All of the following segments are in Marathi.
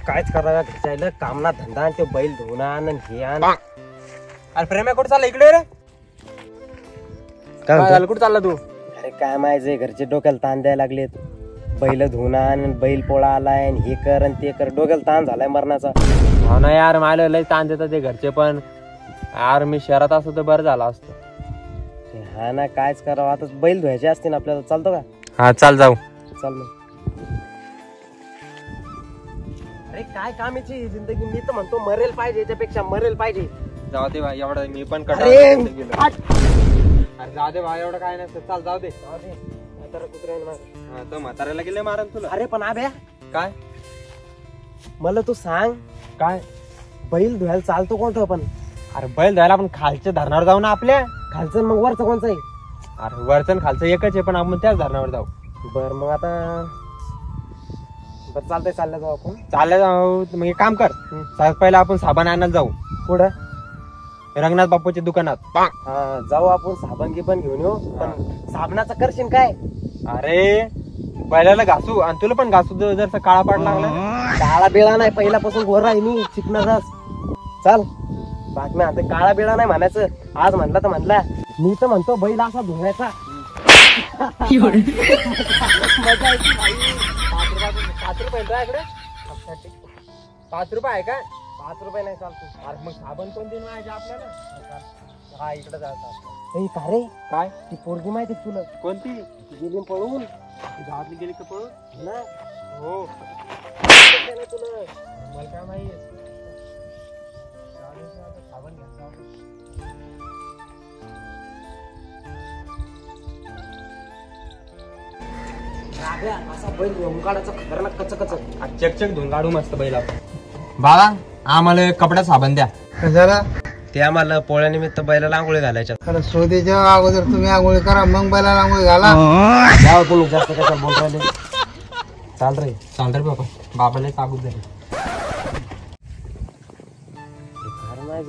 कायच करायला घ्यायला कामना धंदा आणि ते बैल धुवून आण हे आण. अरे प्रेम्या कुठं चालला इकडे रे? काय झालं कुठं चालला तू? अरे काय माहिती घरचे डोक्याला ताण द्यायला लागलेत. बैल धुवून आण बैल पोळा आलाय हे कर आणि ते कर डोक्याला ताण झालाय मरणाचा. हो ना यार मला लय ताण देतात ते घरचे पण. यार मी शहरात असतो तर बरं झालं असतं. हा ना कायच करावं आता बैल धुवायचे असतील आपल्याला. चालतो का? हा चाल जाऊ. चल मग. अरे काय कामाची जिंदगी. मी तर म्हणतो मरेल पाहिजे याच्यापेक्षा मरेल पाहिजे. जाऊ दे भाई एवढं मी पण अरे अरे जाऊ दे भाई एवढं काय नसतं. चाल जाऊ दे. तो म्हाताऱ्याला गेले मारन तुला. अरे पण आब्या काय मला तू सांग काय बैल धुवायला चालतो कोणतं पण? अरे बैल धुवायला आपण खालच्या धरणावर जाऊ ना आपल्या. खालचं मग वरचं कोणचं आहे? अरे वरचं खालचं एकच आहे पण आपण त्याच धरणावर जाऊ. बर मग आता बर चालतंय चाललं जाऊ आपण. चाललं जाऊ मग एक काम कर. पहिला आपण साबण आणायला जाऊ. कुठं? रंगनाथ बापूच्या दुकानात. हा जाऊ आपण साबण गिबन घेऊन येऊ. पण साबणाचं करशील काय? अरे बैलाला घासू आणि तुला पण घासू जर काळा पाड लागला. काळा बिळा नाही पहिल्यापासून गोरा आहे मी चिकनाचाच. चाल बातम्या आता काळा बिळा नाही म्हणायचं. आज म्हणला तर म्हणला. मी तर म्हणतो बैल असा धुवायचा. 5 रुपये इकडे 5 रुपये आहे का? 5 रुपये नाही चालतो. अरे मग साबण कोण देऊन आपल्याला? हा इकडे जायचं. का रे काय ती पोरगी माहिती तुला? कोणती? गेली पळून. गावातली गेली का पळून ना? हो तुला मला काय माहिती. साबण घ्यायचा. असा बैल धुवून काढायचा खतरनाक कच कच. चकचक धुवून काढू मस्त बैला. बाबा आम्हाला कपड्यात साबण द्या. कशाला? ते आम्हाला पोळ्यानिमित्त बैलाला आंघोळी घालायच्या. तर शोधीच्या अगोदर तुम्ही आंघोळी करा मग बैलाला आंघोळी घाला. जाऊ तुम्ही जास्त कशा बोल राहिले. चाल रे बाबा बाबाला साबूत झाले.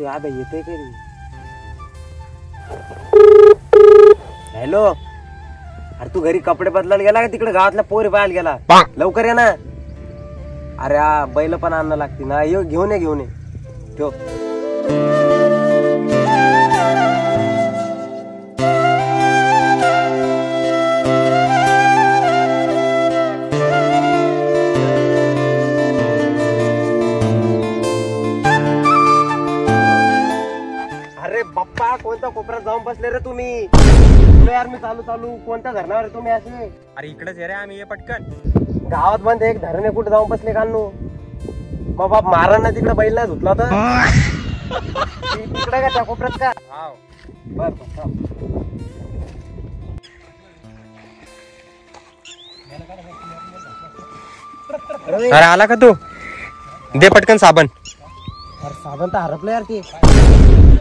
आबे येतोय कधी? हॅलो अरे तू घरी कपडे बदलायला गेला का तिकडे गावातल्या पोरी पाहायला गेला? लवकर ये ना. अरे बैल पण आणणं लागते ना. ये घेऊन ये घेऊन ये. ठेव. अरे बाप्पा कोणत्या कोपऱ्यात जाऊन बसले रे तुम्ही? यार मी चालू चालू कोणत्या धरणावर आहे तुम्ही असे? अरे इकडेच रे आम्ही ये पटकन. गावात बंद एक धरण आहे कुठे जाऊन बसले कानू? मग बाप मारण ना तिकडे बैल नाही धुतला तर तिकडे का त्या कोपऱ्यात का? बर अरे आला का तू? दे पटकन साबण. अरे साबण तर हरपलं यार ते.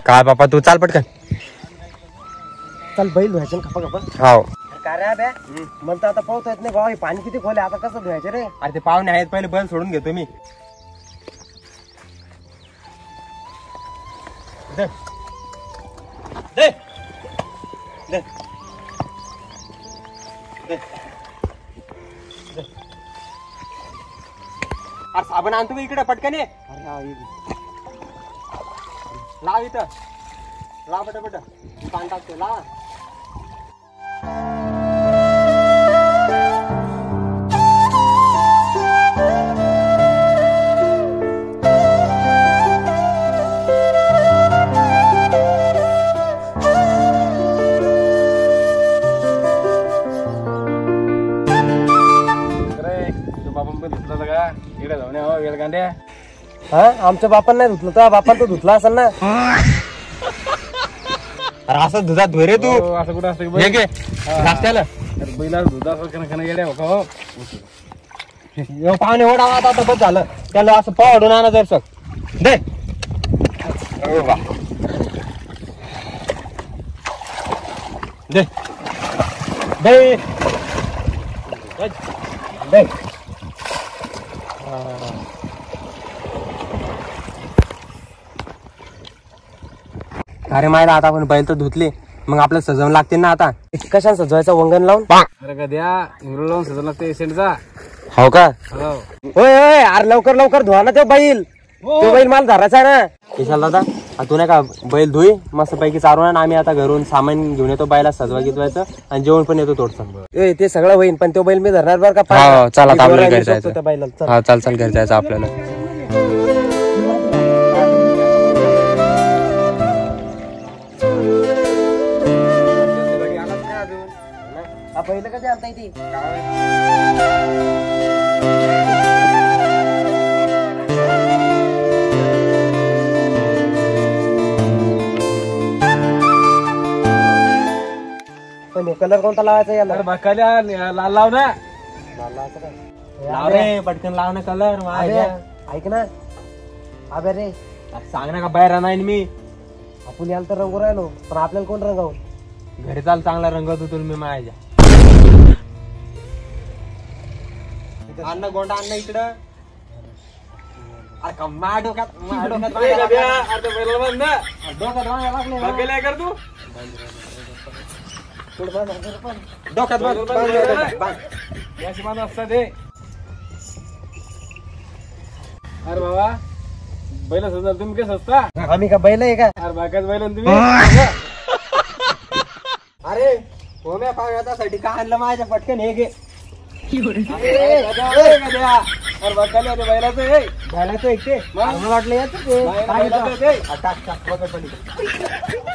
काय बापा तू चाल पटकन. चल बैल धुवायचं खपा खपा. हाव काय रे बे मला तर आता पावता येत नाही बाबा. पाणी किती खोले आता कसं धुवायचं रे? अरे ते पाहुणे आहेत पहिले बैल सोडून घेतो मी. दे दे दे दे. अरे साबण आणतो मी इकडे पटकन ये. लाव इथं लाव पटापट. पाणी टाकतो लाव. हा आमच्या बापान नाही धुतलं तर बापान तो धुतला असेल ना. अरे असं दुधात धुरे तू. असं कुठं असतं? नाश्त्याला बैला दुधा गेल्या हो. पाहुणे ओढा आता बस झालं. त्याला असं पावडून आणा जर सक दे. दे दे दे. अरे माहिती आता आपण बैल तर धुतले मग आपल्याला सजवून लागते ना आता. कशाला सजवायचा वंगण लावून? अरे कध्या इंग्रज लावून सजवलं लागते एसेंटचा. हो का? हो. होय होय, अरे लवकर लवकर धुवा ना तो बैल. तो बैल मला धरायचा ना. विशाल दादा, तू नाही का बैल धुई मस्त पैकी चारून आण. आम्ही आता घरून सामान घेऊन येतो, बैला सजवा गिजवायचं आणि जेवण पण येतो थोडस. ते सगळं होईन, पण तो बैल मी धरणार बरं का. हो, चला आता आपल्याला घरी मी जायचं. सोडतो त्या बैलाला. चल. हा चाल घरी जायचं आपल्याला. हा बैल कधी आणता येते? पण कलर कोणता लावायचा याला? लाल लाव ना. लाव रे, पटकन लाव ना कलर. ऐक ना अबे रे, सांग ना का बाहेर नाही मी. आपण याला तर रंगू राहिलो, पण आपल्याला कोण रंगावं? घरी चाल, चांगला रंगवतो तुला मी माझ्या. अन्न गोंडा अन्न इकडं. अरे का माझ्या डोक्यात डोक्यात अरे बाबा बैल सजल तुम्ही काय सजता? आम्ही का बैल आहे का? अरे बाकाच बैल तुम्ही. अरे हो म्या पाण्यासाठी का आणलं माझ्या पटकन हे घे. अरे बाकाले बैलाचं हे बैलाचं एक ते मला वाटलं याचं ते. बैलाचं ते. टाक टाक वगैरे पलीकडे.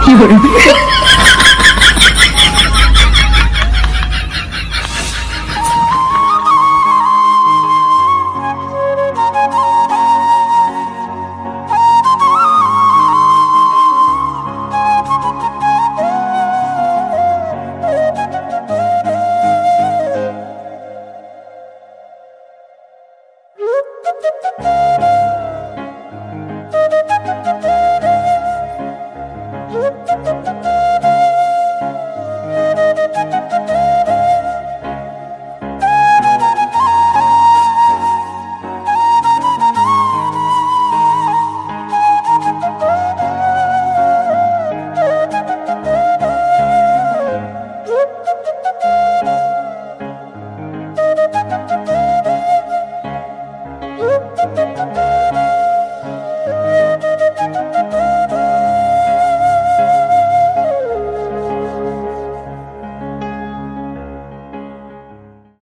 You're